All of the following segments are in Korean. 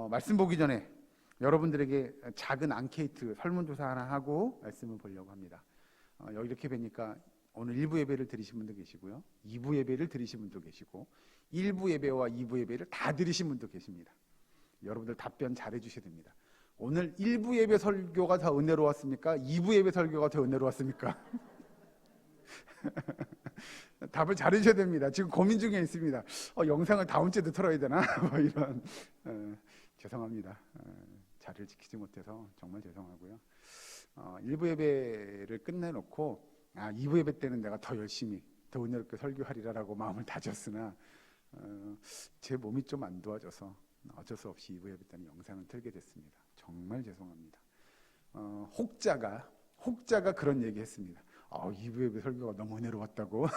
말씀 보기 전에 여러분들에게 작은 앙케이트 설문조사 하나 하고 말씀을 보려고 합니다. 여기 이렇게 뵈니까 오늘 1부 예배를 드리신 분도 계시고요, 2부 예배를 드리신 분도 계시고 1부 예배와 2부 예배를 다 드리신 분도 계십니다. 여러분들 답변 잘해 주셔야 됩니다. 오늘 1부 예배 설교가 더 은혜로웠습니까? 2부 예배 설교가 더 은혜로웠습니까? 답을 잘해 주셔야 됩니다. 지금 고민 중에 있습니다. 영상을 다음 주에도 틀어야 되나? 뭐 이런. 죄송합니다. 자리를 지키지 못해서 정말 죄송하고요. 1부 예배를 끝내놓고 2부 예배 때는 내가 더 열심히 더 은혜롭게 설교하리라라고 마음을 다졌으나 제 몸이 좀 안 도와줘서 어쩔 수 없이 2부 예배 때는 영상을 틀게 됐습니다. 정말 죄송합니다. 혹자가 그런 얘기 했습니다. 2부 예배 설교가 너무 은혜로웠다고.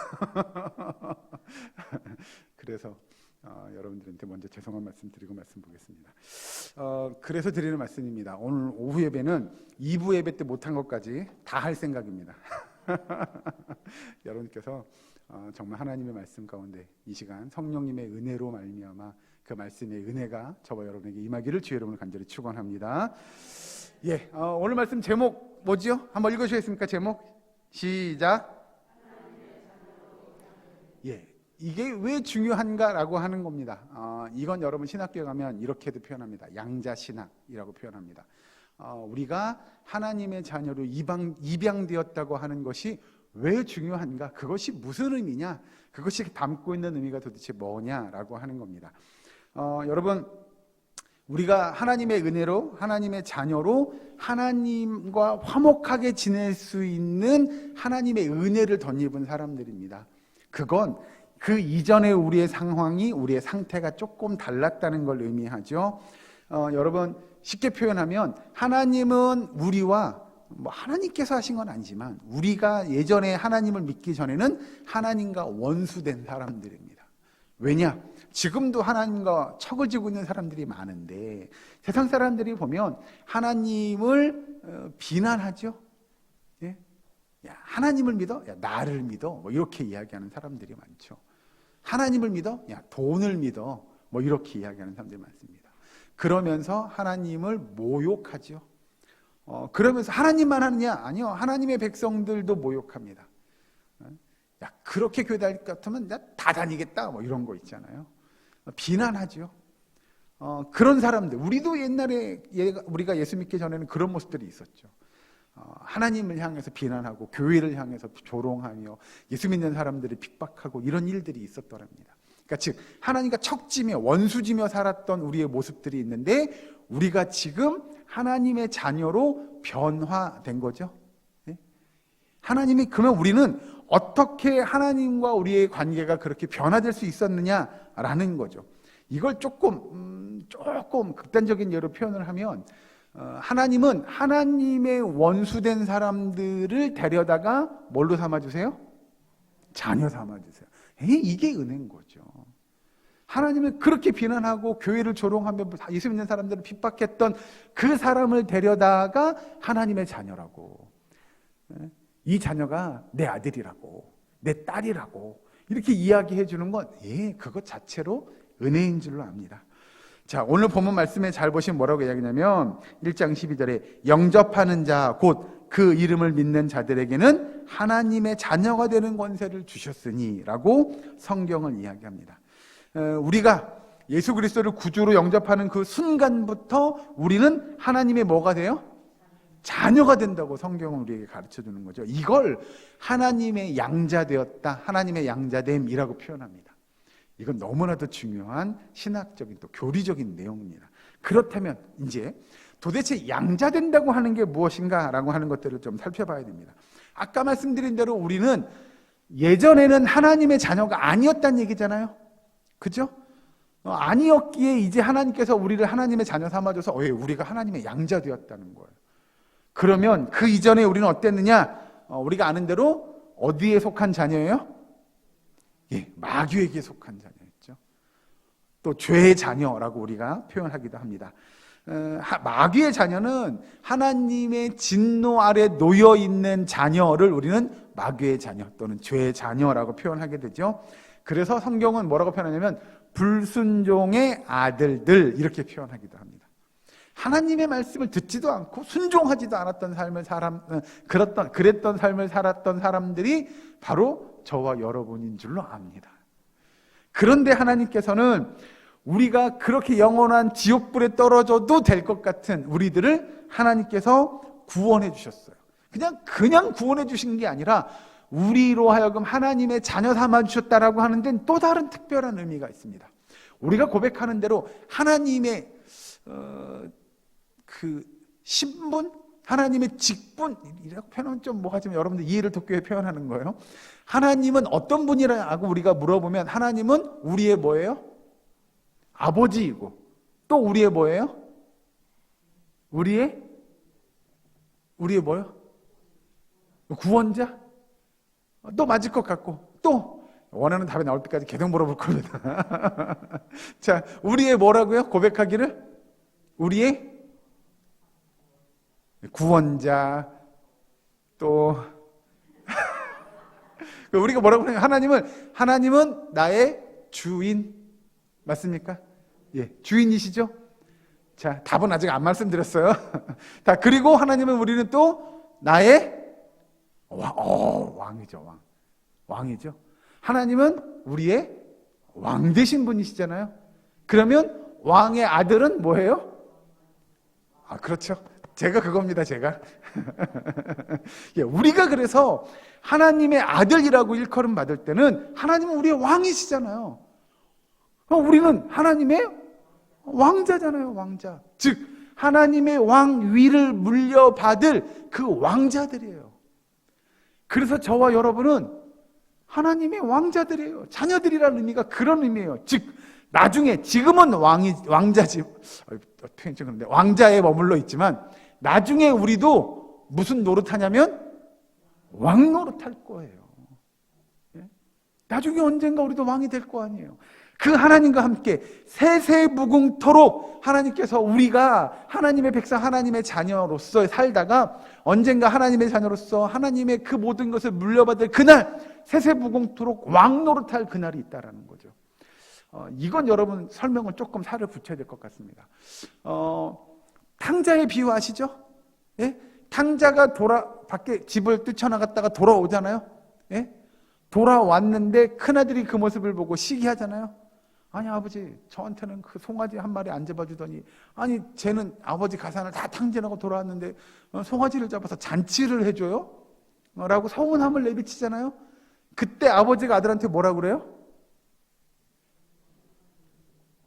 그래서 여러분들한테 먼저 죄송한 말씀 드리고 말씀 보겠습니다. 그래서 드리는 말씀입니다. 오늘 오후 예배는 2부 예배 때 못한 것까지 다 할 생각입니다. 여러분께서 정말 하나님의 말씀 가운데 이 시간 성령님의 은혜로 말미암아 그 말씀의 은혜가 저와 여러분에게 임하기를 주의 이름으로 간절히 축원합니다. 오늘 말씀 제목 뭐지요? 한번 읽으시겠습니까? 제목 시작. 이게 왜 중요한가라고 하는 겁니다. 이건 여러분 신학교에 가면 이렇게도 표현합니다. 양자신학이라고 표현합니다. 우리가 하나님의 자녀로 입양되었다고 하는 것이 왜 중요한가? 그것이 무슨 의미냐? 그것이 담고 있는 의미가 도대체 뭐냐라고 하는 겁니다. 여러분, 우리가 하나님의 은혜로 하나님의 자녀로 하나님과 화목하게 지낼 수 있는 하나님의 은혜를 덧입은 사람들입니다. 그건 그 이전에 우리의 상황이, 우리의 상태가 조금 달랐다는 걸 의미하죠. 여러분, 쉽게 표현하면 하나님은 우리와 하나님께서 하신 건 아니지만 우리가 예전에 하나님을 믿기 전에는 하나님과 원수된 사람들입니다. 왜냐? 지금도 하나님과 척을 지고 있는 사람들이 많은데 세상 사람들이 보면 하나님을 비난하죠. 야, 하나님을 믿어? 야, 나를 믿어? 이렇게 이야기하는 사람들이 많죠. 하나님을 믿어? 야, 돈을 믿어? 이렇게 이야기하는 사람들이 많습니다. 그러면서 하나님을 모욕하죠. 그러면서 하나님만 하느냐? 아니요. 하나님의 백성들도 모욕합니다. 야, 그렇게 교회 다닐 것 같으면 나 다 다니겠다. 이런 거 있잖아요. 비난하죠. 그런 사람들, 우리도 옛날에 우리가 예수 믿기 전에는 그런 모습들이 있었죠. 하나님을 향해서 비난하고 교회를 향해서 조롱하며 예수 믿는 사람들을 핍박하고 이런 일들이 있었더랍니다. 그러니까 즉 하나님과 척지며 원수지며 살았던 우리의 모습들이 있는데 우리가 지금 하나님의 자녀로 변화된 거죠. 하나님이, 그러면 우리는 어떻게 하나님과 우리의 관계가 그렇게 변화될 수 있었느냐라는 거죠. 이걸 조금 극단적인 예로 표현을 하면 하나님은 하나님의 원수된 사람들을 데려다가 뭘로 삼아주세요? 자녀 삼아주세요. 이게 은혜인 거죠. 하나님을 그렇게 비난하고 교회를 조롱하며 예수 믿는 사람들을 핍박했던 그 사람을 데려다가 하나님의 자녀라고, 이 자녀가 내 아들이라고, 내 딸이라고 이렇게 이야기해 주는 건 그것 자체로 은혜인 줄로 압니다. 자, 오늘 본문 말씀에 잘 보시면 뭐라고 이야기냐면 1장 12절에 영접하는 자 곧 그 이름을 믿는 자들에게는 하나님의 자녀가 되는 권세를 주셨으니 라고 성경을 이야기합니다. 우리가 예수 그리스도를 구주로 영접하는 그 순간부터 우리는 하나님의 뭐가 돼요? 자녀가 된다고 성경은 우리에게 가르쳐 주는 거죠. 이걸 하나님의 양자되었다, 하나님의 양자됨이라고 표현합니다. 이건 너무나도 중요한 신학적인 또 교리적인 내용입니다. 그렇다면 이제 도대체 양자된다고 하는 게 무엇인가라고 하는 것들을 좀 살펴봐야 됩니다. 아까 말씀드린 대로 우리는 예전에는 하나님의 자녀가 아니었다는 얘기잖아요. 그죠? 아니었기에 이제 하나님께서 우리를 하나님의 자녀 삼아줘서 우리가 하나님의 양자 되었다는 거예요. 그러면 그 이전에 우리는 어땠느냐? 우리가 아는 대로 어디에 속한 자녀예요? 마귀에게 속한 자녀였죠. 또 죄의 자녀라고 우리가 표현하기도 합니다. 마귀의 자녀는 하나님의 진노 아래 놓여 있는 자녀를 우리는 마귀의 자녀 또는 죄의 자녀라고 표현하게 되죠. 그래서 성경은 뭐라고 표현하냐면 불순종의 아들들 이렇게 표현하기도 합니다. 하나님의 말씀을 듣지도 않고 순종하지도 않았던 삶을 그랬던 삶을 살았던 사람들이 바로 저와 여러분인 줄로 압니다. 그런데 하나님께서는 우리가 그렇게 영원한 지옥불에 떨어져도 될 것 같은 우리들을 하나님께서 구원해 주셨어요. 그냥 구원해 주신 게 아니라 우리로 하여금 하나님의 자녀 삼아 주셨다라고 하는 데는 또 다른 특별한 의미가 있습니다. 우리가 고백하는 대로 하나님의 그 신분, 하나님의 직분이라고 표현하면 좀 뭐하지만 여러분들 이해를 돕기 위해 표현하는 거예요. 하나님은 어떤 분이라고 우리가 물어보면 하나님은 우리의 뭐예요? 아버지이고 또 우리의 뭐예요? 우리의 뭐예요? 구원자? 또 맞을 것 같고 또 원하는 답이 나올 때까지 계속 물어볼 겁니다. 자, 우리의 뭐라고요? 고백하기를 우리의 구원자 또 우리가 뭐라고 하냐면 하나님은 나의 주인 맞습니까? 예, 주인이시죠? 자, 답은 아직 안 말씀드렸어요. 자, 그리고 하나님은 우리는 또 나의 왕이죠, 왕이죠. 하나님은 우리의 왕 되신 분이시잖아요. 그러면 왕의 아들은 뭐예요? 그렇죠. 제가 그겁니다, 제가. 예, 우리가 그래서 하나님의 아들이라고 일컬음 받을 때는 하나님은 우리의 왕이시잖아요. 우리는 하나님의 왕자잖아요, 왕자. 즉, 하나님의 왕위를 물려받을 그 왕자들이에요. 그래서 저와 여러분은 하나님의 왕자들이에요. 자녀들이라는 의미가 그런 의미예요. 즉, 나중에, 지금은 왕자지, 표현이 좀 그런데, 왕자에 머물러 있지만, 나중에 우리도 무슨 노릇하냐면, 왕 노릇할 거예요. 나중에 언젠가 우리도 왕이 될 거 아니에요. 그 하나님과 함께 세세무궁토록 하나님께서 우리가 하나님의 백성, 하나님의 자녀로서 살다가 언젠가 하나님의 자녀로서 하나님의 그 모든 것을 물려받을 그날, 세세무궁토록 왕 노릇할 그날이 있다라는 거죠. 이건 여러분 설명을 조금 살을 붙여야 될 것 같습니다. 탕자의 비유 아시죠? 예? 탕자가 밖에 집을 뛰쳐나갔다가 돌아오잖아요. 예? 돌아왔는데 큰아들이 그 모습을 보고 시기하잖아요. 아니 아버지, 저한테는 그 송아지 한 마리 안 잡아주더니, 아니 쟤는 아버지 가산을 다 탕진하고 돌아왔는데 송아지를 잡아서 잔치를 해줘요? 라고 서운함을 내비치잖아요. 그때 아버지가 아들한테 뭐라 그래요?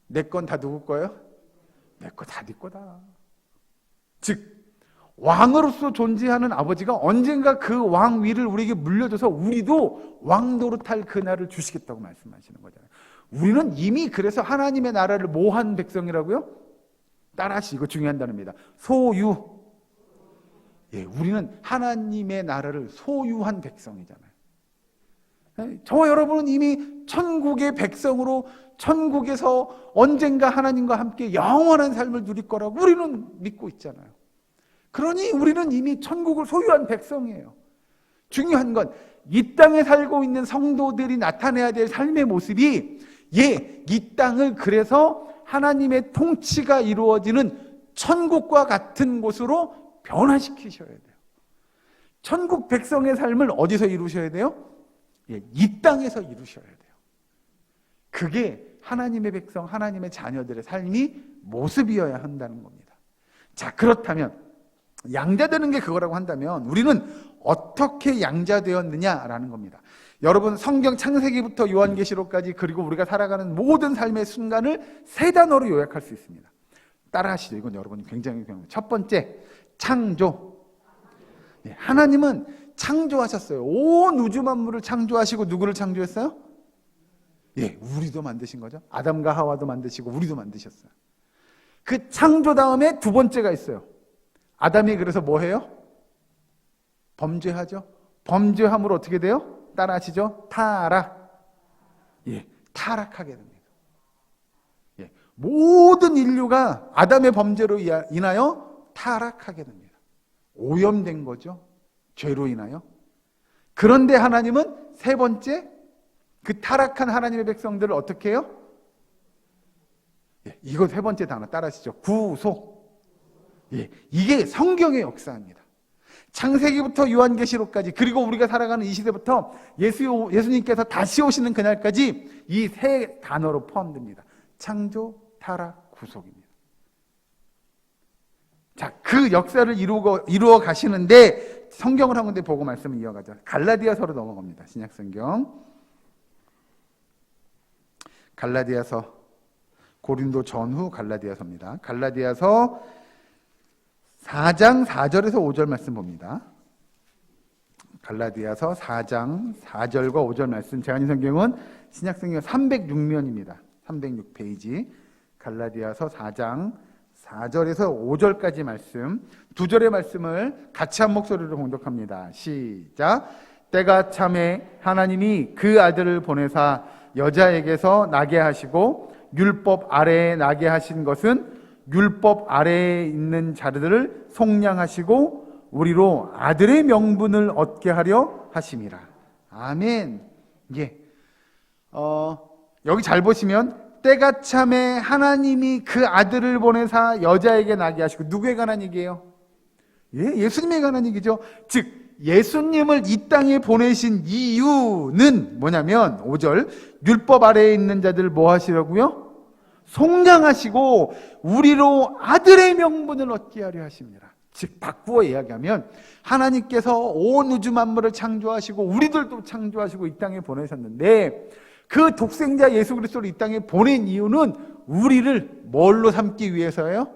내 건 다 누구 거예요? 내 거 다 네 거다. 즉, 왕으로서 존재하는 아버지가 언젠가 그 왕위를 우리에게 물려줘서 우리도 왕 노릇할 그날을 주시겠다고 말씀하시는 거잖아요. 우리는 이미 그래서 하나님의 나라를 뭐한 백성이라고요? 따라하시, 이거 중요한 단어입니다. 소유. 예, 우리는 하나님의 나라를 소유한 백성이잖아요. 저와 여러분은 이미 천국의 백성으로 천국에서 언젠가 하나님과 함께 영원한 삶을 누릴 거라고 우리는 믿고 있잖아요. 그러니 우리는 이미 천국을 소유한 백성이에요. 중요한 건 이 땅에 살고 있는 성도들이 나타내야 될 삶의 모습이 이 땅을 그래서 하나님의 통치가 이루어지는 천국과 같은 곳으로 변화시키셔야 돼요. 천국 백성의 삶을 어디서 이루셔야 돼요? 이 땅에서 이루셔야 돼요. 그게 하나님의 백성, 하나님의 자녀들의 삶이 모습이어야 한다는 겁니다. 자, 그렇다면 양자되는 게 그거라고 한다면 우리는 어떻게 양자되었느냐라는 겁니다. 여러분, 성경 창세기부터 요한계시록까지 그리고 우리가 살아가는 모든 삶의 순간을 세 단어로 요약할 수 있습니다. 따라하시죠. 이건 여러분이 굉장히 중요합니다. 첫 번째, 창조. 하나님은 창조하셨어요. 온 우주 만물을 창조하시고 누구를 창조했어요? 우리도 만드신 거죠. 아담과 하와도 만드시고 우리도 만드셨어요. 그 창조 다음에 두 번째가 있어요. 아담이 그래서 뭐 해요? 범죄하죠. 범죄함으로 어떻게 돼요? 따라하시죠. 타락. 타락하게 됩니다. 모든 인류가 아담의 범죄로 인하여 타락하게 됩니다. 오염된 거죠. 죄로 인하여. 그런데 하나님은 세 번째, 그 타락한 하나님의 백성들을 어떻게 해요? 예, 이거 세 번째 단어 따라하시죠. 구속. 예, 이게 성경의 역사입니다. 창세기부터 요한계시록까지, 그리고 우리가 살아가는 이 시대부터 예수님께서 다시 오시는 그날까지 이 세 단어로 포함됩니다. 창조, 타락, 구속입니다. 자, 그 역사를 이루어 가시는데 성경을 한 군데 보고 말씀을 이어가죠. 갈라디아서로 넘어갑니다. 신약성경. 갈라디아서, 고린도 전후 갈라디아서입니다. 갈라디아서 4장 4절에서 5절 말씀 봅니다. 갈라디아서 4장 4절과 5절 말씀. 제가 아는 성경은 신약성경 306면입니다. 306페이지. 갈라디아서 4장 4절에서 5절까지 말씀, 두 절의 말씀을 같이 한 목소리로 봉독합니다. 시작. 때가 참에 하나님이 그 아들을 보내사 여자에게서 나게 하시고 율법 아래에 나게 하신 것은 율법 아래에 있는 자들을 속량하시고 우리로 아들의 명분을 얻게 하려 하심이라. 아멘. 예. 여기 잘 보시면 때가 참에 하나님이 그 아들을 보내사 여자에게 나게 하시고, 누구에 관한 얘기예요? 예, 예수님에 관한 얘기죠. 즉 예수님을 이 땅에 보내신 이유는 뭐냐면 5절, 율법 아래에 있는 자들 뭐 하시려고요? 속량하시고 우리로 아들의 명분을 얻게 하려 하십니다. 즉 바꾸어 이야기하면 하나님께서 온 우주 만물을 창조하시고 우리들도 창조하시고 이 땅에 보내셨는데, 그 독생자 예수 그리스도를 이 땅에 보낸 이유는 우리를 뭘로 삼기 위해서예요?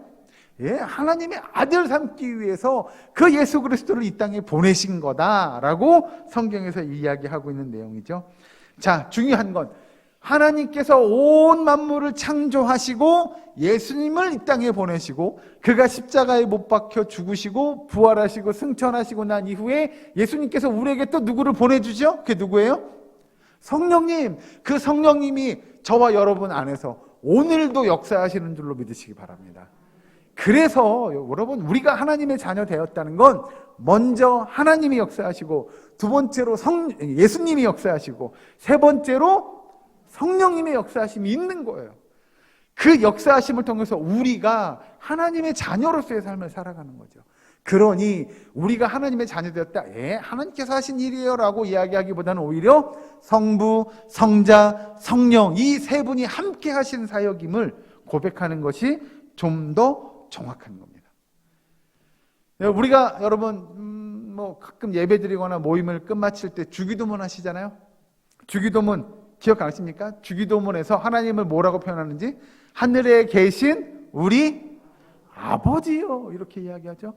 예, 하나님의 아들 삼기 위해서 그 예수 그리스도를 이 땅에 보내신 거다라고 성경에서 이야기하고 있는 내용이죠. 자, 중요한 건 하나님께서 온 만물을 창조하시고 예수님을 이 땅에 보내시고 그가 십자가에 못 박혀 죽으시고 부활하시고 승천하시고 난 이후에 예수님께서 우리에게 또 누구를 보내주죠? 그게 누구예요? 성령님. 그 성령님이 저와 여러분 안에서 오늘도 역사하시는 줄로 믿으시기 바랍니다. 그래서 여러분, 우리가 하나님의 자녀 되었다는 건 먼저 하나님이 역사하시고, 두 번째로 예수님이 역사하시고, 세 번째로 성령님의 역사하심이 있는 거예요. 그 역사하심을 통해서 우리가 하나님의 자녀로서의 삶을 살아가는 거죠. 그러니 우리가 하나님의 자녀 되었다, 예, 하나님께서 하신 일이에요 라고 이야기하기보다는 오히려 성부, 성자, 성령 이 세 분이 함께 하신 사역임을 고백하는 것이 좀 더 정확한 겁니다. 우리가 여러분 뭐 가끔 예배 드리거나 모임을 끝마칠 때 주기도문 하시잖아요. 주기도문 기억하십니까? 주기도문에서 하나님을 뭐라고 표현하는지, 하늘에 계신 우리 아버지요, 이렇게 이야기하죠.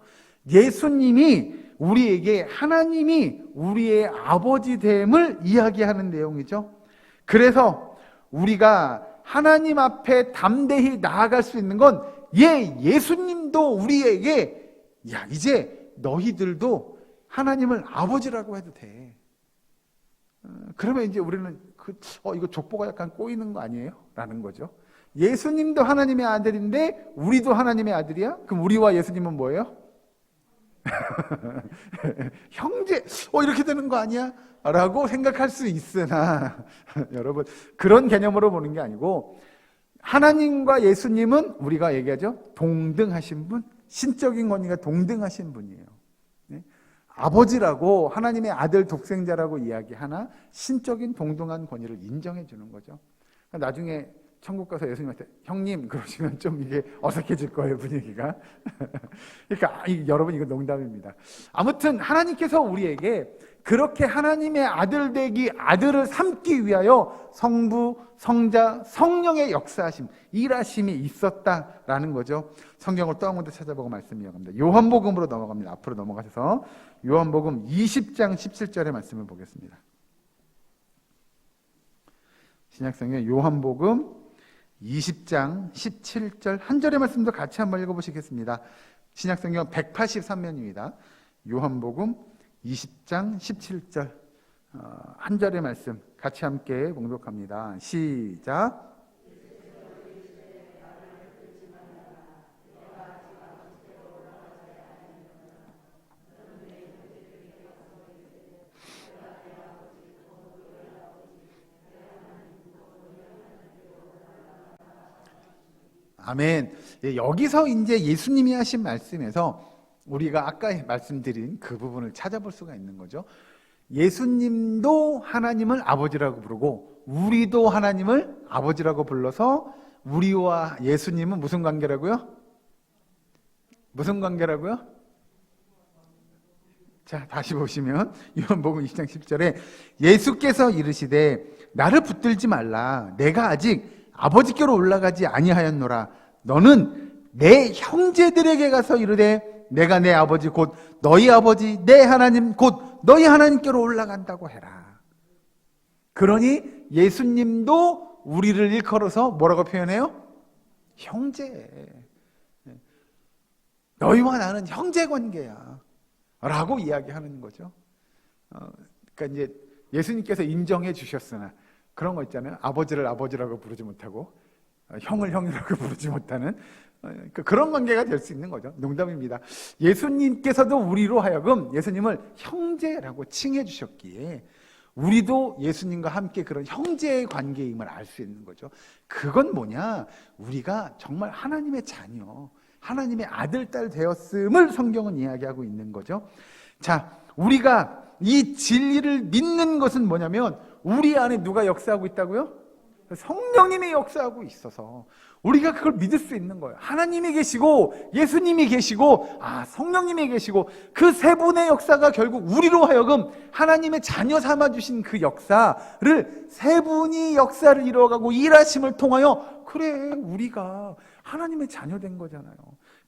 예수님이 우리에게 하나님이 우리의 아버지 됨을 이야기하는 내용이죠. 그래서 우리가 하나님 앞에 담대히 나아갈 수 있는 건, 예수님도 우리에게 야, 이제 너희들도 하나님을 아버지라고 해도 돼. 그러면 이제 우리는 이거 족보가 약간 꼬이는 거 아니에요? 라는 거죠. 예수님도 하나님의 아들인데 우리도 하나님의 아들이야? 그럼 우리와 예수님은 뭐예요? 형제, 이렇게 되는 거 아니야? 라고 생각할 수 있으나 여러분, 그런 개념으로 보는 게 아니고, 하나님과 예수님은 우리가 얘기하죠, 동등하신 분, 신적인 권위가 동등하신 분이에요. 네? 아버지라고 하나님의 아들 독생자라고 이야기하나 신적인 동등한 권위를 인정해 주는 거죠. 나중에 천국 가서 예수님한테 형님 그러시면 좀 이게 어색해질 거예요, 분위기가. 그러니까 여러분, 이거 농담입니다. 아무튼 하나님께서 우리에게 그렇게 하나님의 아들 되기, 아들을 삼기 위하여 성부, 성자, 성령의 역사하심, 일하심이 있었다라는 거죠. 성경을 또 한 군데 찾아보고 말씀 이어갑니다. 요한복음으로 넘어갑니다. 앞으로 넘어가셔서 요한복음 20장 17절의 말씀을 보겠습니다. 신약성경 요한복음 20장 17절 한 절의 말씀도 같이 한번 읽어보시겠습니다. 신약성경 183면입니다. 요한복음 20장 17절 한 절의 말씀 같이 함께 봉독합니다. 시작. 아멘. 예, 여기서 이제 예수님이 하신 말씀에서 우리가 아까 말씀드린 그 부분을 찾아볼 수가 있는 거죠. 예수님도 하나님을 아버지라고 부르고 우리도 하나님을 아버지라고 불러서 우리와 예수님은 무슨 관계라고요? 무슨 관계라고요? 자, 다시 보시면 요한복음 20장 10절에 예수께서 이르시되 나를 붙들지 말라. 내가 아직 아버지께로 올라가지 아니하였노라. 너는 내 형제들에게 가서 이르되 내가 내 아버지 곧 너희 아버지 내 하나님 곧 너희 하나님께로 올라간다고 해라. 그러니 예수님도 우리를 일컬어서 뭐라고 표현해요? 형제. 너희와 나는 형제 관계야 라고 이야기하는 거죠. 그러니까 이제 예수님께서 인정해 주셨으나 그런 거 있잖아요. 아버지를 아버지라고 부르지 못하고 형을 형이라고 부르지 못하는 그런 관계가 될 수 있는 거죠. 농담입니다. 예수님께서도 우리로 하여금 예수님을 형제라고 칭해 주셨기에 우리도 예수님과 함께 그런 형제의 관계임을 알 수 있는 거죠. 그건 뭐냐? 우리가 정말 하나님의 자녀, 하나님의 아들, 딸 되었음을 성경은 이야기하고 있는 거죠. 자, 우리가 이 진리를 믿는 것은 뭐냐면 우리 안에 누가 역사하고 있다고요? 성령님이 역사하고 있어서 우리가 그걸 믿을 수 있는 거예요. 하나님이 계시고 예수님이 계시고 성령님이 계시고 그 세 분의 역사가 결국 우리로 하여금 하나님의 자녀 삼아주신 그 역사를 세 분이 역사를 이루어가고 일하심을 통하여 그래 우리가 하나님의 자녀 된 거잖아요.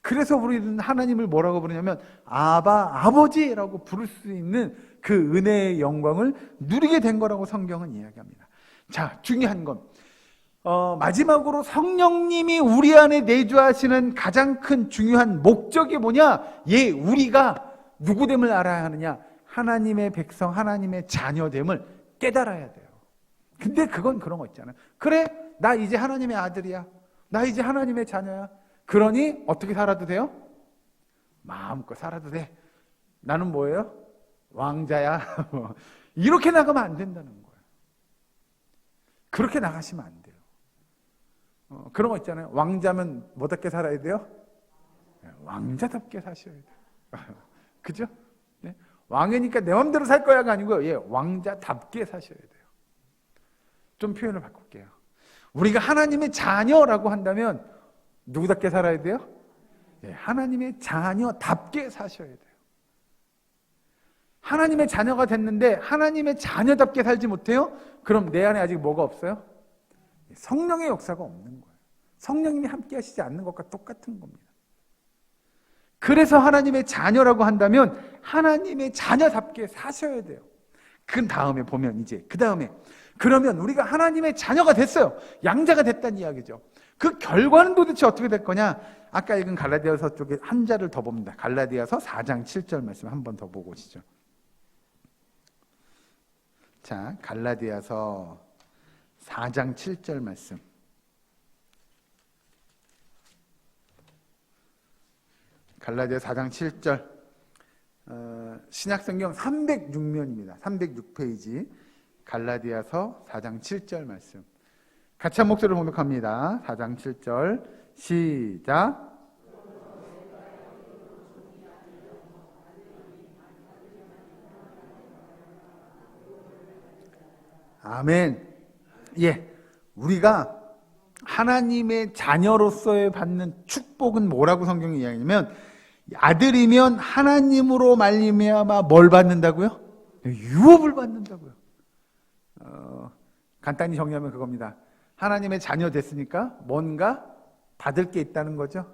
그래서 우리는 하나님을 뭐라고 부르냐면 아버지라고 부를 수 있는 그 은혜의 영광을 누리게 된 거라고 성경은 이야기합니다. 자, 중요한 건 마지막으로 성령님이 우리 안에 내주하시는 가장 큰 중요한 목적이 뭐냐? 우리가 누구됨을 알아야 하느냐? 하나님의 백성, 하나님의 자녀됨을 깨달아야 돼요. 근데 그건 그런 거 있잖아요. 그래, 나 이제 하나님의 아들이야. 나 이제 하나님의 자녀야. 그러니 어떻게 살아도 돼요? 마음껏 살아도 돼. 나는 뭐예요? 왕자야. 이렇게 나가면 안 된다는 거예요. 그렇게 나가시면 안 돼요. 그런 거 있잖아요. 왕자면 뭐답게 살아야 돼요? 왕자답게 사셔야 돼요. 그죠? 네? 왕이니까 내 마음대로 살 거야가 아니고요. 왕자답게 사셔야 돼요. 좀 표현을 바꿀게요. 우리가 하나님의 자녀라고 한다면 누구답게 살아야 돼요? 하나님의 자녀답게 사셔야 돼요. 하나님의 자녀가 됐는데 하나님의 자녀답게 살지 못해요? 그럼 내 안에 아직 뭐가 없어요? 성령의 역사가 없는 거예요. 성령님이 함께 하시지 않는 것과 똑같은 겁니다. 그래서 하나님의 자녀라고 한다면 하나님의 자녀답게 사셔야 돼요. 그 다음에 보면 이제 그 다음에 그러면 우리가 하나님의 자녀가 됐어요. 양자가 됐다는 이야기죠. 그 결과는 도대체 어떻게 될 거냐? 아까 읽은 갈라디아서 쪽에 한 자를 더 봅니다. 갈라디아서 4장 7절 말씀 한 번 더 보고 오시죠. 자, 갈라디아서 4장 7절 말씀. 갈라디아 4장 7절. 신약성경 306면입니다. 306페이지. 갈라디아서 4장 7절 말씀. 같이 한 목소리로 봉독합니다. 4장 7절 시작. 아멘. 우리가 하나님의 자녀로서의 받는 축복은 뭐라고 성경이 이야기하냐면 아들이면 하나님으로 말미암아 뭘 받는다고요? 유업을 받는다고요. 간단히 정리하면 그겁니다. 하나님의 자녀 됐으니까 뭔가 받을 게 있다는 거죠.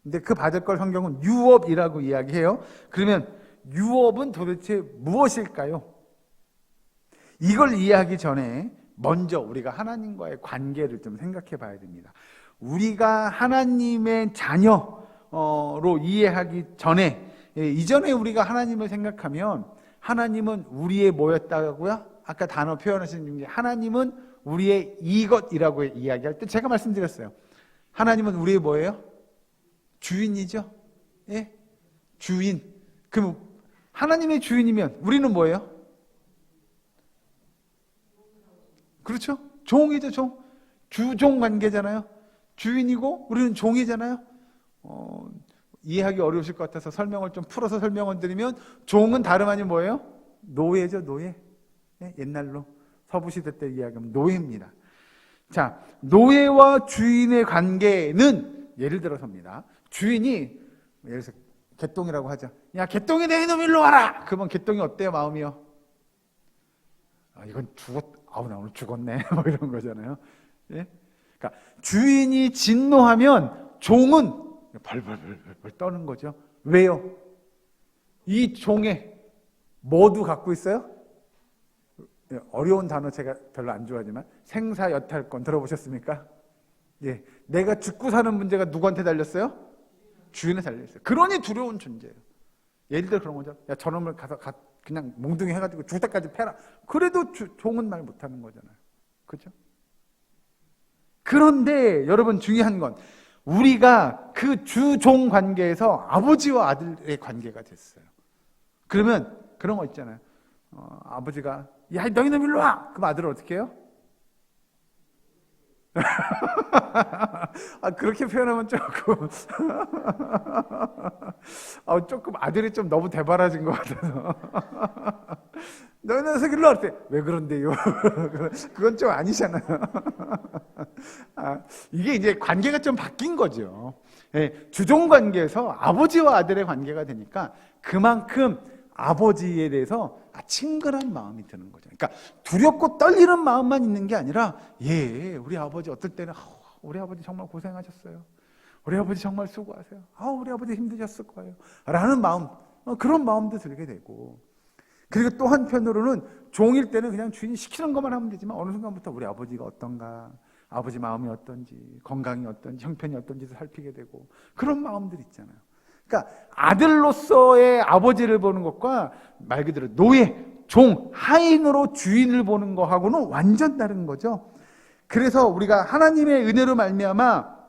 근데 그 받을 걸 성경은 유업이라고 이야기해요. 그러면 유업은 도대체 무엇일까요? 이걸 이해하기 전에 먼저 우리가 하나님과의 관계를 좀 생각해 봐야 됩니다. 우리가 하나님의 자녀로 이해하기 전에 이전에 우리가 하나님을 생각하면 하나님은 우리의 뭐였다고요? 아까 단어 표현하신 중에 하나님은 우리의 이것이라고 이야기할 때 제가 말씀드렸어요. 하나님은 우리의 뭐예요? 주인이죠. 주인. 그럼 하나님의 주인이면 우리는 뭐예요? 그렇죠? 종이죠, 종. 주종 관계잖아요. 주인이고 우리는 종이잖아요. 이해하기 어려우실 것 같아서 설명을 좀 풀어서 설명을 드리면, 종은 다름 아닌 뭐예요? 노예죠, 노예. 네? 옛날로 서부시대 때 이야기하면 노예입니다. 자, 노예와 주인의 관계는 예를 들어서입니다. 주인이 예를 들어서 개똥이라고 하죠. 야, 개똥이 내 이놈 일로 와라. 그러면 개똥이 어때요, 마음이요? 이건 나 오늘 죽었네. 뭐 이런 거잖아요. 예? 그러니까 주인이 진노하면 종은 벌벌벌 떠는 거죠. 왜요? 이 종에 뭐도 갖고 있어요? 어려운 단어 제가 별로 안 좋아하지만 생사여탈권 들어보셨습니까? 예, 내가 죽고 사는 문제가 누구한테 달렸어요? 주인에 달려있어요. 그러니 두려운 존재예요. 예를 들어 그런 거죠. 야, 저놈을 가서 그냥 몽둥이 해가지고 죽을 때까지 패라. 그래도 종은 말 못하는 거잖아요. 그렇죠? 그런데 여러분, 중요한 건 우리가 그 주종 관계에서 아버지와 아들의 관계가 됐어요. 그러면 그런 거 있잖아요. 아버지가 야, 너희는 일로 와. 그럼 아들은 어떻게 해요? 그렇게 표현하면 조금 아들이 좀 너무 대바라진 것 같아서 너희는 일로 와. 왜 그런데요? 그건 좀 아니잖아요. 이게 이제 관계가 좀 바뀐 거죠. 예, 주종 관계에서 아버지와 아들의 관계가 되니까 그만큼 아버지에 대해서 친근한 마음이 드는 거죠. 그러니까 두렵고 떨리는 마음만 있는 게 아니라, 예, 우리 아버지 어떨 때는 우리 아버지 정말 고생하셨어요. 우리 아버지 정말 수고하세요. 우리 아버지 힘드셨을 거예요. 라는 마음, 그런 마음도 들게 되고, 그리고 또 한편으로는 종일 때는 그냥 주인이 시키는 것만 하면 되지만 어느 순간부터 우리 아버지가 어떤가, 아버지 마음이 어떤지, 건강이 어떤지, 형편이 어떤지도 살피게 되고, 그런 마음들 있잖아요. 그러니까 아들로서의 아버지를 보는 것과 말 그대로 노예, 종, 하인으로 주인을 보는 거하고는 완전 다른 거죠. 그래서 우리가 하나님의 은혜로 말미암아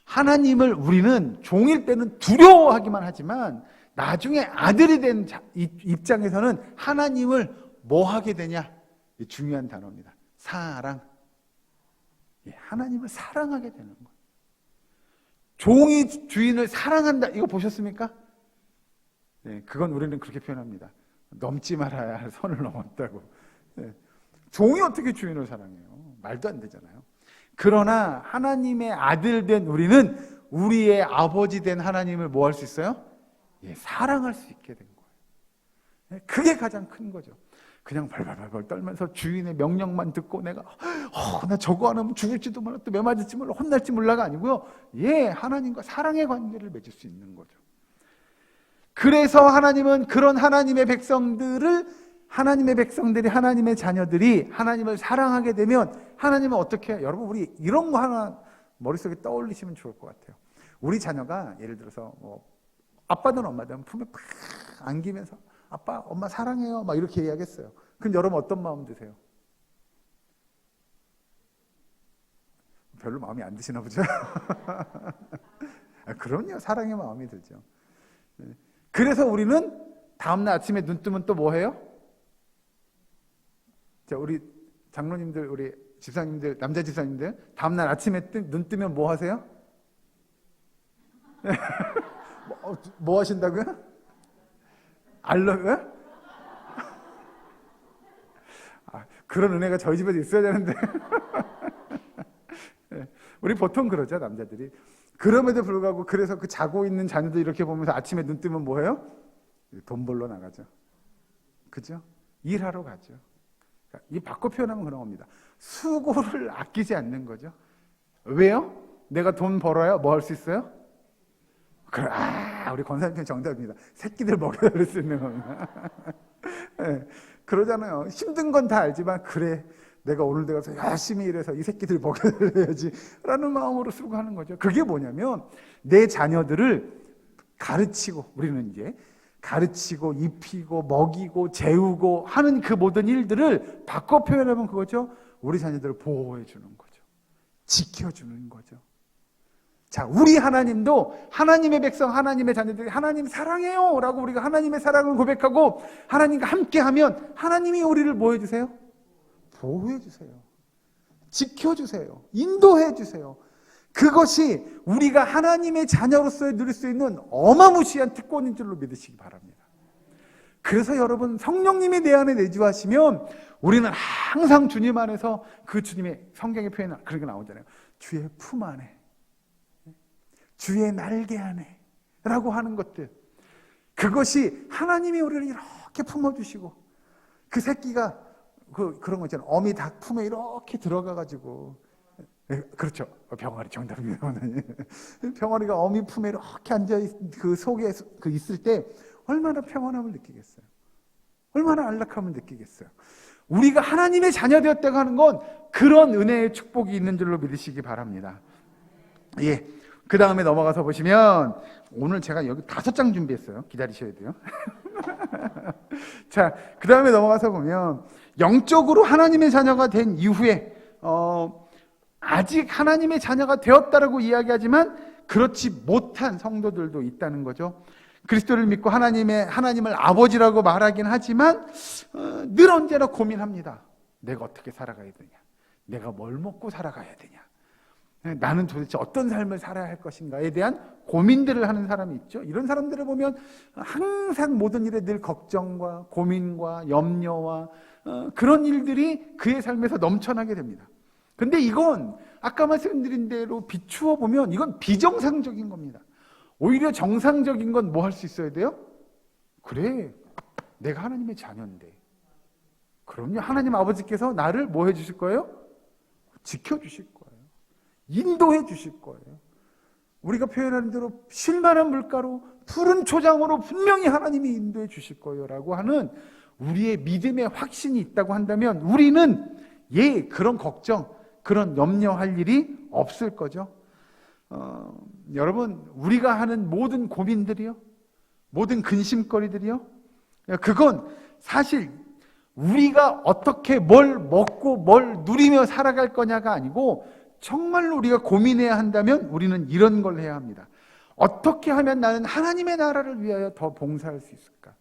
하나님을 우리는 종일 때는 두려워하기만 하지만 나중에 아들이 된 입장에서는 하나님을 뭐 하게 되냐? 중요한 단어입니다. 사랑. 하나님을 사랑하게 되는 거예요. 종이 주인을 사랑한다. 이거 보셨습니까? 네, 그건 우리는 그렇게 표현합니다. 넘지 말아야 선을 넘었다고. 네, 종이 어떻게 주인을 사랑해요? 말도 안 되잖아요. 그러나 하나님의 아들 된 우리는 우리의 아버지 된 하나님을 뭐 할 수 있어요? 사랑할 수 있게 된 거예요. 그게 가장 큰 거죠. 그냥 발발발발 떨면서 주인의 명령만 듣고 내가 나 저거 안 하면 죽을지도 몰라, 또 매 맞을지 몰라, 혼날지 몰라가 아니고요. 하나님과 사랑의 관계를 맺을 수 있는 거죠. 그래서 하나님은 그런 하나님의 백성들이 하나님의 자녀들이 하나님을 사랑하게 되면 하나님은 어떻게 해요? 여러분, 우리 이런 거 하나 머릿속에 떠올리시면 좋을 것 같아요. 우리 자녀가 예를 들어서 아빠든 엄마든 품에 팍 안기면서 아빠, 엄마 사랑해요 막 이렇게 이야기했어요. 그럼 여러분 어떤 마음 드세요? 별로 마음이 안 드시나 보죠? 그럼요, 사랑의 마음이 들죠. 그래서 우리는 다음날 아침에 눈 뜨면 또 뭐 해요? 자, 우리 장로님들, 우리 집사님들, 남자 집사님들, 다음날 아침에 눈 뜨면 뭐 하세요? 뭐 하신다고요? 알러요? 그런 은혜가 저희 집에도 있어야 되는데. 우리 보통 그러죠, 남자들이. 그럼에도 불구하고 그래서 그 자고 있는 자녀들 이렇게 보면서 아침에 눈 뜨면 뭐 해요? 돈 벌러 나가죠. 그죠? 일하러 가죠. 이 바꿔 표현하면 그런 겁니다. 수고를 아끼지 않는 거죠. 왜요? 내가 돈 벌어야 뭐 할 수 있어요? 우리 권사님 정답입니다. 새끼들 먹여야 할 수 있는 겁니다. 네, 그러잖아요. 힘든 건 다 알지만 그래, 내가 오늘 가서 열심히 일해서 이 새끼들 먹여야지 라는 마음으로 수고하는 거죠. 그게 뭐냐면 내 자녀들을 가르치고, 우리는 이제 가르치고 입히고 먹이고 재우고 하는 그 모든 일들을 바꿔 표현하면 그거죠. 우리 자녀들을 보호해 주는 거죠. 지켜주는 거죠. 자, 우리 하나님도 하나님의 백성, 하나님의 자녀들이 하나님 사랑해요 라고 우리가 하나님의 사랑을 고백하고 하나님과 함께하면 하나님이 우리를 뭐 해주세요? 보호해 주세요. 지켜주세요. 인도해 주세요. 그것이 우리가 하나님의 자녀로서 누릴 수 있는 어마무시한 특권인 줄로 믿으시기 바랍니다. 그래서 여러분, 성령님이 내 안에 내주하시면 우리는 항상 주님 안에서 그 주님의 성경의 표현이 그렇게 나오잖아요. 주의 품 안에, 주의 날개 안에 라고 하는 것들, 그것이 하나님이 우리를 이렇게 품어주시고, 그 새끼가 그런 거 있잖아요. 어미 닭 품에 이렇게 들어가가지고, 그렇죠, 병아리 정답입니다. 병아리가 어미 품에 이렇게 앉아 그 속에 있을 때 얼마나 평안함을 느끼겠어요. 얼마나 안락함을 느끼겠어요. 우리가 하나님의 자녀 되었다고 하는 건 그런 은혜의 축복이 있는 줄로 믿으시기 바랍니다. 예. 그 다음에 넘어가서 보시면, 오늘 제가 여기 5장 준비했어요. 기다리셔야 돼요. 자, 그 다음에 넘어가서 보면, 영적으로 하나님의 자녀가 된 이후에 아직 하나님의 자녀가 되었다라고 이야기하지만 그렇지 못한 성도들도 있다는 거죠. 그리스도를 믿고 하나님을 아버지라고 말하긴 하지만 늘 언제나 고민합니다. 내가 어떻게 살아가야 되냐? 내가 뭘 먹고 살아가야 되냐? 나는 도대체 어떤 삶을 살아야 할 것인가에 대한 고민들을 하는 사람이 있죠. 이런 사람들을 보면 항상 모든 일에 늘 걱정과 고민과 염려와 그런 일들이 그의 삶에서 넘쳐나게 됩니다. 근데 이건 아까 말씀드린 대로 비추어 보면 이건 비정상적인 겁니다. 오히려 정상적인 건 뭐 할 수 있어야 돼요? 그래, 내가 하나님의 자녀인데. 그럼요, 하나님 아버지께서 나를 뭐 해주실 거예요? 지켜주실 거예요. 인도해 주실 거예요. 우리가 표현하는 대로 쉴만한 물가로 푸른 초장으로 분명히 하나님이 인도해 주실 거예요 라고 하는 우리의 믿음의 확신이 있다고 한다면 우리는 그런 걱정, 그런 염려할 일이 없을 거죠. 여러분, 우리가 하는 모든 고민들이요, 모든 근심거리들이요, 그건 사실 우리가 어떻게 뭘 먹고 뭘 누리며 살아갈 거냐가 아니고, 정말로 우리가 고민해야 한다면 우리는 이런 걸 해야 합니다. 어떻게 하면 나는 하나님의 나라를 위하여 더 봉사할 수 있을까?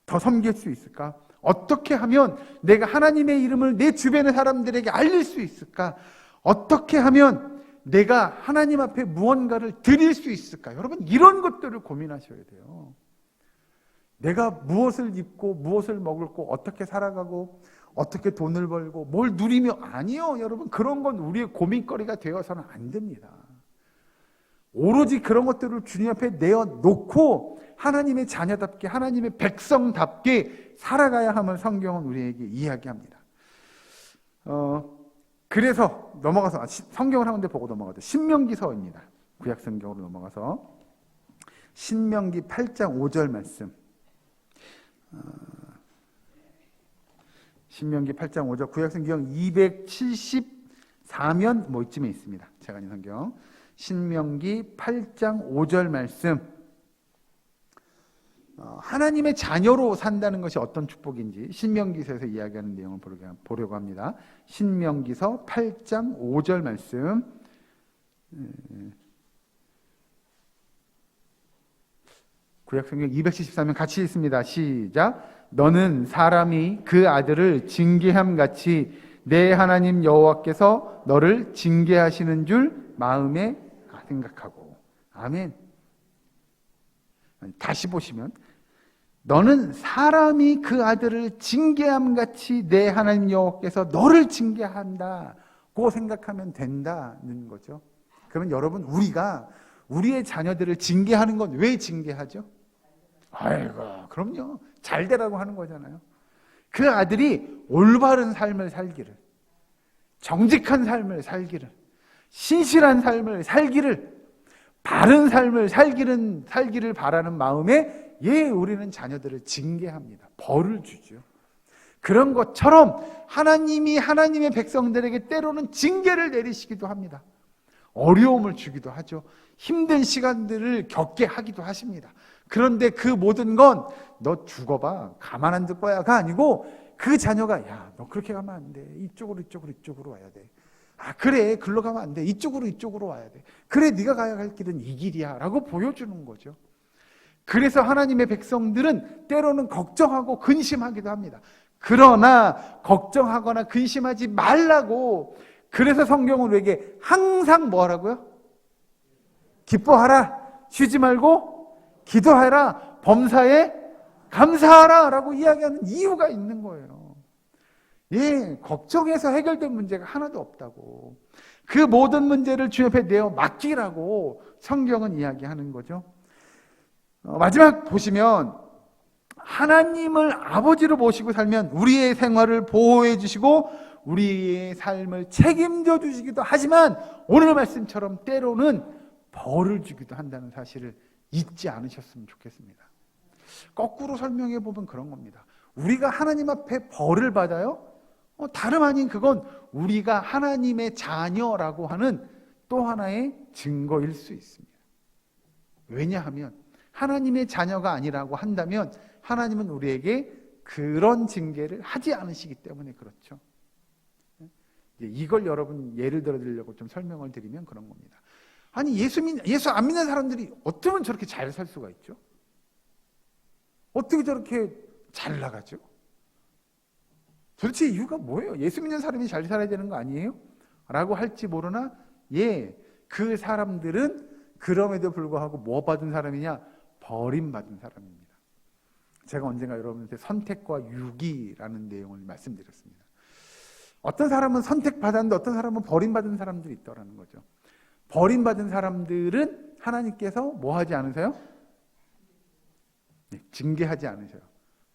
더 섬길 수 있을까? 어떻게 하면 내가 하나님의 이름을 내 주변의 사람들에게 알릴 수 있을까? 어떻게 하면 내가 하나님 앞에 무언가를 드릴 수 있을까? 여러분, 이런 것들을 고민하셔야 돼요. 내가 무엇을 입고 무엇을 먹고 어떻게 살아가고 어떻게 돈을 벌고 뭘 누리며, 아니요, 여러분, 그런 건 우리의 고민거리가 되어서는 안 됩니다. 오로지 그런 것들을 주님 앞에 내어놓고 하나님의 자녀답게, 하나님의 백성답게 살아가야 함을 성경은 우리에게 이야기합니다. 그래서 넘어가서 성경을 한 군데 보고 넘어가죠. 신명기서입니다. 구약 성경으로 넘어가서 신명기 8장 5절 말씀. 신명기 8장 5절, 구약성경 274면 뭐 이쯤에 있습니다. 제가 아닌 성경. 신명기 8장 5절 말씀. 하나님의 자녀로 산다는 것이 어떤 축복인지 신명기서에서 이야기하는 내용을 보려고 합니다. 신명기서 8장 5절 말씀. 구약성경 274면 같이 읽습니다. 시작. 너는 사람이 그 아들을 징계함같이 내 하나님 여호와께서 너를 징계하시는 줄 마음에 생각하고. 아멘. 다시 보시면, 너는 사람이 그 아들을 징계함같이 내 하나님 여호와께서 너를 징계한다고 생각하면 된다는 거죠. 그러면 여러분, 우리가 우리의 자녀들을 징계하는 건 왜 징계하죠? 아이고, 그럼요, 잘 되라고 하는 거잖아요. 그 아들이 올바른 삶을 살기를, 정직한 삶을 살기를, 신실한 삶을 살기를, 바른 삶을 살기를 바라는 마음에 우리는 자녀들을 징계합니다. 벌을 주죠. 그런 것처럼 하나님이 하나님의 백성들에게 때로는 징계를 내리시기도 합니다. 어려움을 주기도 하죠. 힘든 시간들을 겪게 하기도 하십니다. 그런데 그 모든 건 너 죽어봐, 가만 안 둘 거야가 아니고, 그 자녀가 야, 너 그렇게 가면 안 돼. 이쪽으로 와야 돼. 아, 그래, 글로 가면 안 돼. 이쪽으로 와야 돼. 그래, 네가 가야 할 길은 이 길이야 라고 보여주는 거죠. 그래서 하나님의 백성들은 때로는 걱정하고 근심하기도 합니다. 그러나 걱정하거나 근심하지 말라고, 그래서 성경은 우리에게 항상 뭐 하라고요? 기뻐하라. 쉬지 말고 기도하라. 범사에 감사하라. 라고 이야기하는 이유가 있는 거예요. 예, 걱정해서 해결된 문제가 하나도 없다고. 그 모든 문제를 주님 앞에 내어 맡기라고 성경은 이야기하는 거죠. 마지막 보시면 하나님을 아버지로 모시고 살면 우리의 생활을 보호해 주시고 우리의 삶을 책임져 주시기도 하지만 오늘 말씀처럼 때로는 벌을 주기도 한다는 사실을 잊지 않으셨으면 좋겠습니다. 거꾸로 설명해 보면 그런 겁니다. 우리가 하나님 앞에 벌을 받아요? 다름 아닌 그건 우리가 하나님의 자녀라고 하는 또 하나의 증거일 수 있습니다. 왜냐하면 하나님의 자녀가 아니라고 한다면 하나님은 우리에게 그런 징계를 하지 않으시기 때문에 그렇죠. 이걸 여러분 예를 들어 드리려고 좀 설명을 드리면 그런 겁니다. 아니 예수 안 믿는 사람들이 어쩌면 저렇게 잘 살 수가 있죠? 어떻게 저렇게 잘 나가죠? 도대체 이유가 뭐예요? 예수 믿는 사람이 잘 살아야 되는 거 아니에요? 라고 할지 모르나 그 사람들은 그럼에도 불구하고 뭐 받은 사람이냐? 버림받은 사람입니다. 제가 언젠가 여러분한테 선택과 유기라는 내용을 말씀드렸습니다. 어떤 사람은 선택받았는데 어떤 사람은 버림받은 사람들이 있더라는 거죠. 버림받은 사람들은 하나님께서 뭐 하지 않으세요? 징계하지 않으셔요.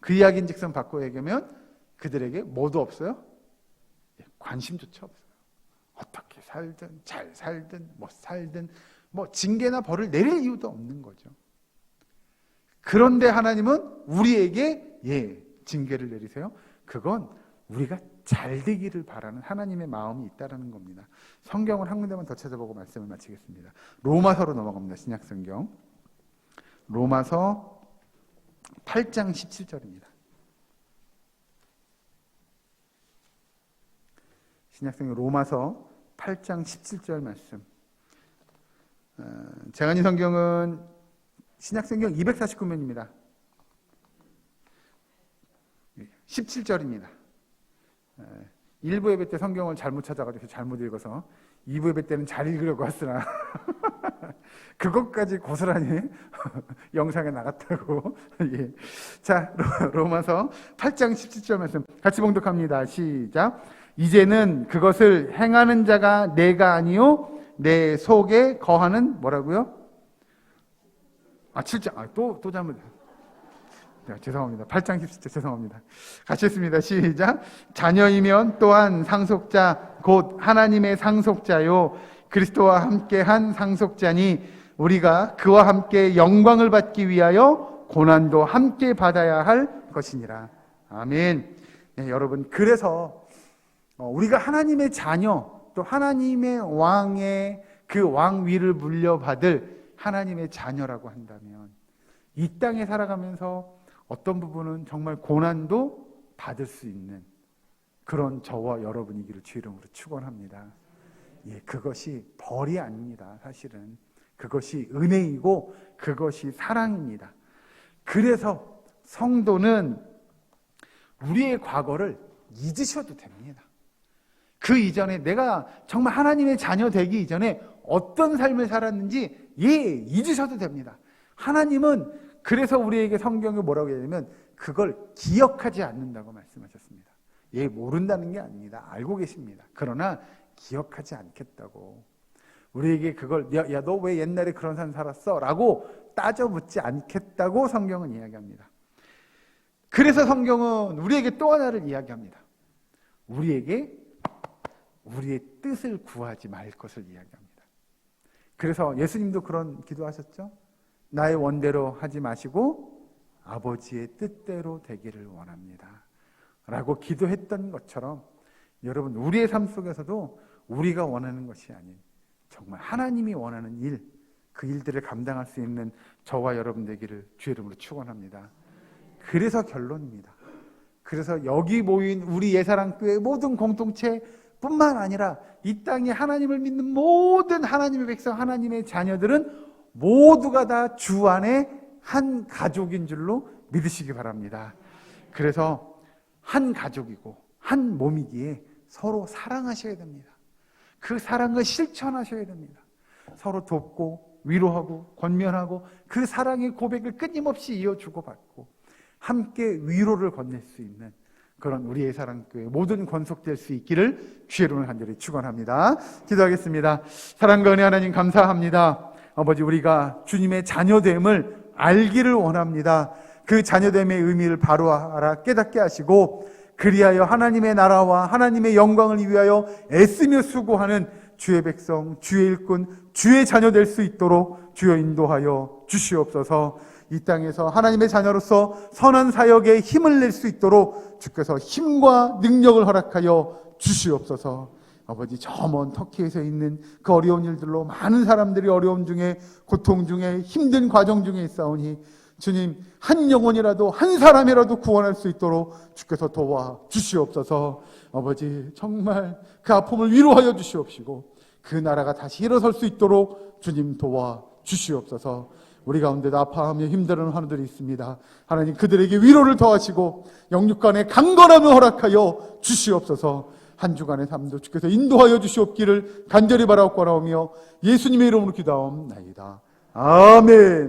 그 이야기인 즉슨 바꿔 얘기하면 그들에게 뭐도 없어요? 관심조차 없어요. 어떻게 살든 잘 살든 못 살든 징계나 벌을 내릴 이유도 없는 거죠. 그런데 하나님은 우리에게 징계를 내리세요. 그건 우리가 잘 되기를 바라는 하나님의 마음이 있다는 겁니다. 성경을 한 군데만 더 찾아보고 말씀을 마치겠습니다. 로마서로 넘어갑니다. 신약성경 로마서 8장 17절입니다. 신약성경 로마서 8장 17절 말씀. 제가 이 성경은 신약성경 249면입니다. 17절입니다. 1부 예배 때 성경을 잘못 찾아가지고 잘못 읽어서 2부 예배 때는 잘 읽으려고 했으나 그것까지 고스란히 영상에 나갔다고. 자, 로마서 8장 17절 말씀 같이 봉독합니다. 시작. 이제는 그것을 행하는 자가 내가 아니요 내 속에 거하는 뭐라고요? 7장. 또 잘못. 죄송합니다. 8장 17절 죄송합니다. 같이 했습니다. 시작. 자녀이면 또한 상속자 곧 하나님의 상속자요 그리스도와 함께한 상속자니 우리가 그와 함께 영광을 받기 위하여 고난도 함께 받아야 할 것이니라. 아멘. 여러분 그래서 우리가 하나님의 자녀 또 하나님의 왕의 그 왕위를 물려받을 하나님의 자녀라고 한다면 이 땅에 살아가면서 어떤 부분은 정말 고난도 받을 수 있는 그런 저와 여러분이기를 주 이름으로 축원합니다. 그것이 벌이 아닙니다. 사실은 그것이 은혜이고 그것이 사랑입니다. 그래서 성도는 우리의 과거를 잊으셔도 됩니다. 그 이전에 내가 정말 하나님의 자녀 되기 이전에 어떤 삶을 살았는지 잊으셔도 됩니다. 하나님은 그래서 우리에게 성경에 뭐라고 얘기하냐면 그걸 기억하지 않는다고 말씀하셨습니다. 모른다는 게 아닙니다. 알고 계십니다. 그러나 기억하지 않겠다고. 우리에게 그걸 야 너 왜 옛날에 그런 삶 살았어? 라고 따져 묻지 않겠다고 성경은 이야기합니다. 그래서 성경은 우리에게 또 하나를 이야기합니다. 우리에게 우리의 뜻을 구하지 말 것을 이야기합니다. 그래서 예수님도 그런 기도하셨죠? 나의 원대로 하지 마시고 아버지의 뜻대로 되기를 원합니다. 라고 기도했던 것처럼 여러분 우리의 삶 속에서도 우리가 원하는 것이 아닌 정말 하나님이 원하는 일, 그 일들을 감당할 수 있는 저와 여러분 되기를 주의 이름으로 축원합니다. 그래서 결론입니다. 그래서 여기 모인 우리 예사랑교회 모든 공동체뿐만 아니라 이 땅에 하나님을 믿는 모든 하나님의 백성, 하나님의 자녀들은 모두가 다 주 안에 한 가족인 줄로 믿으시기 바랍니다. 그래서 한 가족이고 한 몸이기에 서로 사랑하셔야 됩니다. 그 사랑을 실천하셔야 됩니다. 서로 돕고 위로하고 권면하고 그 사랑의 고백을 끊임없이 이어주고 받고 함께 위로를 건넬 수 있는 그런 우리의 사랑교회 모든 권속될 수 있기를 주의 이름으로 간절히 축원합니다. 기도하겠습니다. 사랑과 은혜 하나님 감사합니다. 아버지, 우리가 주님의 자녀됨을 알기를 원합니다. 그 자녀됨의 의미를 바로 알아 깨닫게 하시고 그리하여 하나님의 나라와 하나님의 영광을 위하여 애쓰며 수고하는 주의 백성, 주의 일꾼, 주의 자녀 될 수 있도록 주여 인도하여 주시옵소서. 이 땅에서 하나님의 자녀로서 선한 사역에 힘을 낼 수 있도록 주께서 힘과 능력을 허락하여 주시옵소서. 아버지, 저 먼 터키에서 있는 그 어려운 일들로 많은 사람들이 어려움 중에, 고통 중에, 힘든 과정 중에 있사오니 주님, 한 영혼이라도, 한 사람이라도 구원할 수 있도록 주께서 도와 주시옵소서. 아버지, 정말 그 아픔을 위로하여 주시옵시고 그 나라가 다시 일어설 수 있도록 주님 도와 주시옵소서. 우리 가운데도 아파하며 힘들어하는 환우들이 있습니다. 하나님, 그들에게 위로를 더하시고 영육간의 강건함을 허락하여 주시옵소서. 한 주간의 삶도 주께서 인도하여 주시옵기를 간절히 바라옵고나오며 예수님의 이름으로 기도하옵나이다. 아멘.